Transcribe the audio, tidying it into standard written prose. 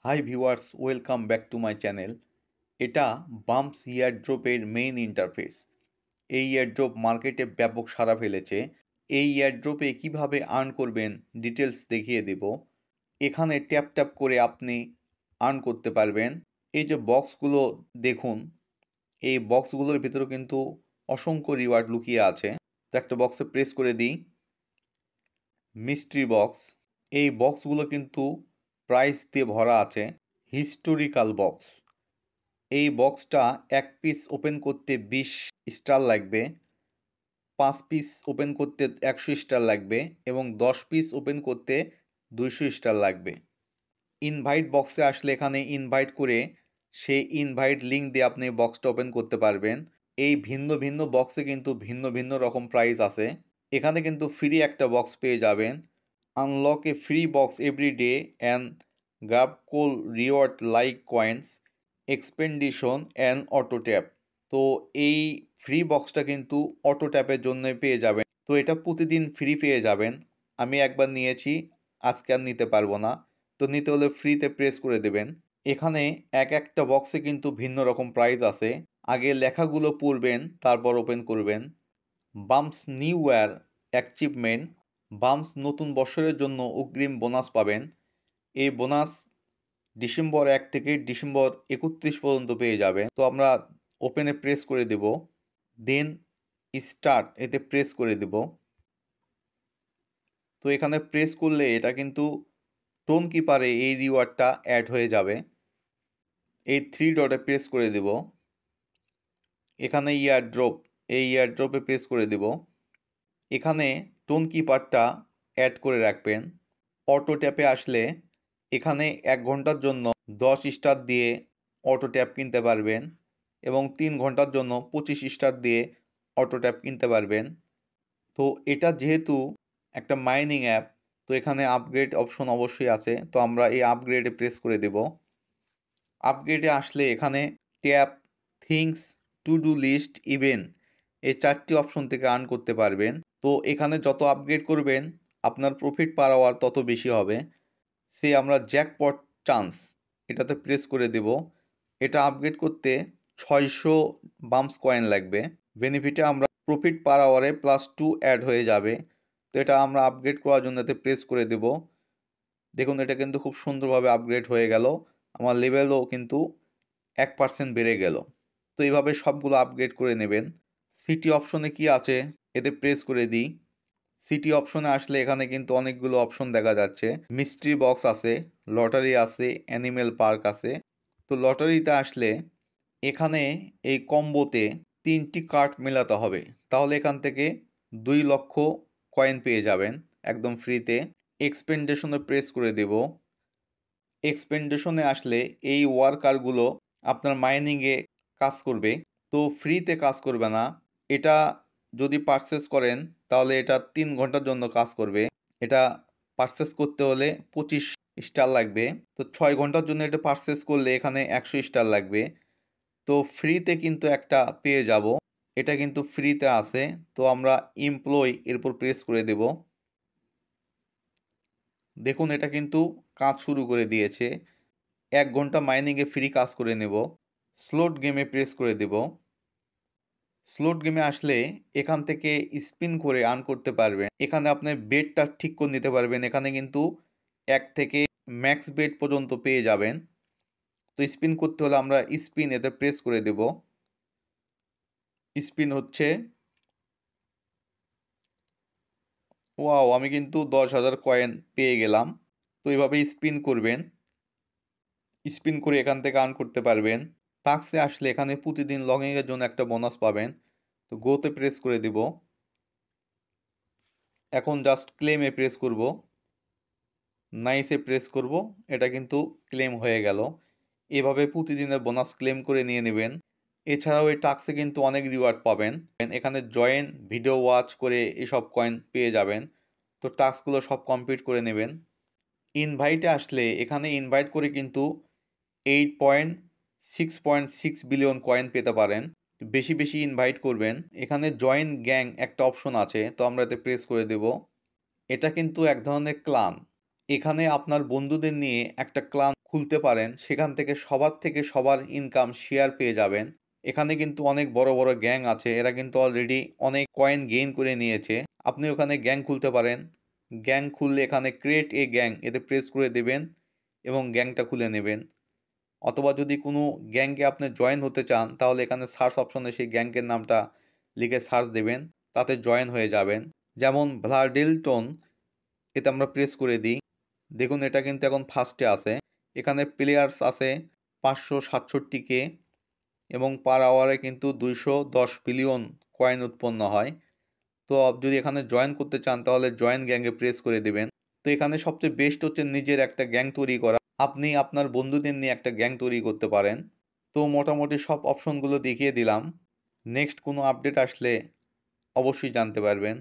Hi viewers, welcome back to my channel. এটা bumps ইয়ারড্রপের main interface. এই airdrop মার্কেটে ব্যাপক সাড়া ফেলেছে। এই ইয়ারড্রপে কিভাবে আর্ন করবেন ডিটেলস দেখিয়ে দেব। এখানে ট্যাপ ট্যাপ করে আপনি আর্ন করতে পারবেন। এই যে বক্সগুলো দেখুন, এই বক্সগুলোর ভিতরে কিন্তু অসংখ্য রিওয়ার্ড লুকিয়ে আছে। তো একটা বক্সে প্রেস করে দিই, মিস্ট্রি বক্স। এই বক্সগুলো কিন্তু প্রাইস দিয়ে ভরা আছে। Historical box. এই বক্সটা এক পিস ওপেন করতে 20 স্টার লাগবে, 5 পিস ওপেন করতে 100 স্টার লাগবে এবং 10 পিস ওপেন করতে 200 স্টার লাগবে। ইনভাইট বক্সে আসলে এখানে ইনভাইট করে সেই ইনভাইট লিঙ্ক দিয়ে আপনি বক্সটা ওপেন করতে পারবেন। এই ভিন্ন ভিন্ন বক্সে কিন্তু ভিন্ন ভিন্ন রকম প্রাইস আছে। এখানে কিন্তু ফ্রি একটা বক্স পেয়ে যাবেন। Unlock a free box every day and grab cool reward like coins expedition and auto tap. তো এই ফ্রি বক্সটা কিন্তু অটো ট্যাপের জন্যই পেয়ে যাবেন। তো এটা প্রতিদিন ফ্রি পেয়ে যাবেন। আমি একবার নিয়েছি, আজকে আর নিতে পারবো না। তো নিতে হলে ফ্রিতে প্রেস করে দেবেন। এখানে এক একটা বক্সে কিন্তু ভিন্ন রকম প্রাইস আছে। আগে লেখাগুলো পড়বেন, তারপর ওপেন করবেন। Bumps new year achievement. Bumps নতুন বছরের জন্য অগ্রিম বোনাস পাবেন। এই বোনাস ডিসেম্বর 1 থেকে ডিসেম্বর 31 পর্যন্ত পেয়ে যাবেন। তো আমরা ওপেনে প্রেস করে দেব, দেন স্টার্ট এতে প্রেস করে দেব। তো এখানে প্রেস করলে এটা কিন্তু টোন কিপারে এই রিওয়ার্ডটা অ্যাড হয়ে যাবে। এই 3 ডটে প্রেস করে দেব। এখানে ইয়ারড্রপ, এই ইয়ারড্রপে প্রেস করে দেব। এখানে টোন কিপারটা অ্যাড করে রাখবেন। অটো ট্যাপে আসলে এখানে 1 ঘন্টার জন্য 10 স্টার দিয়ে অটো ট্যাপ কিনতে পারবেন এবং 3 ঘন্টার জন্য 25 স্টার দিয়ে অটো ট্যাপ কিনতে পারবেন। তো এটা যেহেতু একটা মাইনিং অ্যাপ, তো এখানে আপগ্রেড অপশন অবশ্যই আছে। তো আমরা এই আপগ্রেডে প্রেস করে দেব। আপগ্রেডে আসলে এখানে tap, things, to do list, event এই 4টি অপশন থেকে আর্ন করতে পারবেন। তো এখানে যত আপগ্রেড করবেন আপনার প্রফিট পার আওয়ার তত বেশি হবে। সে আমরা জ্যাকপট চান্স এটাতে প্রেস করে দেব। এটা আপগ্রেড করতে 600 বাম্পস কয়েন লাগবে। বেনিফিটে আমরা প্রফিট পার আওয়ারে +2 অ্যাড হয়ে যাবে। তো এটা আমরা আপগ্রেড করার জন্য এতে প্রেস করে দেব। দেখুন এটা কিন্তু খুব সুন্দরভাবে আপগ্রেড হয়ে গেল। আমার লেভেলও কিন্তু 1% বেড়ে গেল। তো এইভাবে সবগুলো আপগ্রেড করে নেবেন। সিটি অপশনে কি আছে এতে প্রেস করে দিই। সিটি অপশনে আসলে এখানে কিন্তু অনেকগুলো অপশন দেখা যাচ্ছে। মিস্ট্রি বক্স আছে, লটারি আছে, অ্যানিমেল পার্ক আছে। তো লটারিতে আসলে এখানে এই কম্বোতে 3টি কার্ড মেলাতে হবে। তাহলে এখান থেকে 2 লক্ষ কয়েন পেয়ে যাবেন একদম ফ্রিতে। এক্সপেন্ডেশনে প্রেস করে দেব। এক্সপেন্ডেশনে আসলে এই ওয়ার্কারগুলো আপনার মাইনিংয়ে কাজ করবে। তো ফ্রিতে কাজ করবে না। এটা যদি পারচেস করেন তাহলে এটা 3 ঘন্টার জন্য কাজ করবে। এটা পারচেস করতে হলে 25 স্টার লাগবে। তো 6 ঘন্টার জন্য এটা পারচেস করলে এখানে 100 স্টার লাগবে। তো ফ্রিতে কিন্তু একটা পেয়ে যাব। এটা কিন্তু ফ্রিতে আছে। তো আমরা এমপ্লয়ি এর উপর প্রেস করে দেব। দেখুন এটা কিন্তু কাজ শুরু করে দিয়েছে। 1 ঘন্টা মাইনিংয়ে ফ্রি কাজ করে নেব। স্লট গেমে প্রেস করে দেব। স্লট গেমে আসলে এখান থেকে স্পিন করে আর্ন করতে পারবেন। এখানে আপনি বেটটা ঠিক করে নিতে পারবেন। এখানে কিন্তু 1 থেকে ম্যাক্স বেট পর্যন্ত পেয়ে যাবেন। তো স্পিন করতে হলে আমরা স্পিন এতে প্রেস করে দেব। স্পিন হচ্ছে। ওয়াও, আমি কিন্তু 10,000 কয়েন পেয়ে গেলাম। তো এইভাবে স্পিন করবেন। স্পিন করে এখান থেকে আর্ন করতে পারবেন। টাস্কে আসলে এখানে প্রতিদিন লগইনের জন্য একটা বোনাস পাবেন। তো গোতে প্রেস করে দিব। এখন জাস্ট ক্লেমে প্রেস করব। নাইসে প্রেস করব। এটা কিন্তু ক্লেম হয়ে গেল। এভাবে প্রতিদিনের বোনাস ক্লেম করে নিয়ে নেবেন। এছাড়াও এই টাস্কে কিন্তু অনেক রিওয়ার্ড পাবেন। এখানে জয়েন, ভিডিও ওয়াচ করে এসব কয়েন পেয়ে যাবেন। তো টাস্কগুলো সব কমপ্লিট করে নেবেন। ইনভাইটে আসলে এখানে ইনভাইট করে কিন্তু 8.6.6 বিলিয়ন কয়েন পেতে পারেন। বেশি বেশি ইনভাইট করবেন। এখানে জয়েন গ্যাং একটা অপশন আছে। তো আমরা এতে প্রেস করে দেব। এটা কিন্তু এক ধরনের ক্লান। এখানে আপনার বন্ধুদের নিয়ে একটা ক্লান খুলতে পারেন, সেখান থেকে সবার ইনকাম শেয়ার পেয়ে যাবেন। এখানে কিন্তু অনেক বড় বড় গ্যাং আছে, এরা কিন্তু অলরেডি অনেক কয়েন গেইন করে নিয়েছে। আপনি ওখানে গ্যাং খুলতে পারেন। গ্যাং খুললে এখানে ক্রিয়েট এ গ্যাং এতে প্রেস করে দেবেন এবং গ্যাংটা খুলে নেবেন। অথবা যদি কোনো গ্যাংকে আপনি জয়েন হতে চান তাহলে এখানে সার্চ অপশনে সেই গ্যাংকের নামটা লিখে সার্চ দেবেন, তাতে জয়েন হয়ে যাবেন। যেমন ভ্লাডিলটন, এতে আমরা প্রেস করে দিই। দেখুন এটা কিন্তু এখন ফার্স্টে আছে। এখানে প্লেয়ার্স আছে 567K এবং পার আওয়ারে কিন্তু 210 বিলিয়ন কয়েন উৎপন্ন হয়। তো যদি এখানে জয়েন করতে চান তাহলে জয়েন গ্যাংয়ে প্রেস করে দিবেন। তো এখানে সবচেয়ে বেস্ট হচ্ছে নিজের একটা গ্যাং তৈরি করা। আপনি আপনার বন্ধুদের নিয়ে একটা গ্যাং তৈরি করতে পারেন। তো মোটামুটি সব অপশনগুলো দেখিয়ে দিলাম। নেক্সট কোনো আপডেট আসলে অবশ্যই জানতে পারবেন।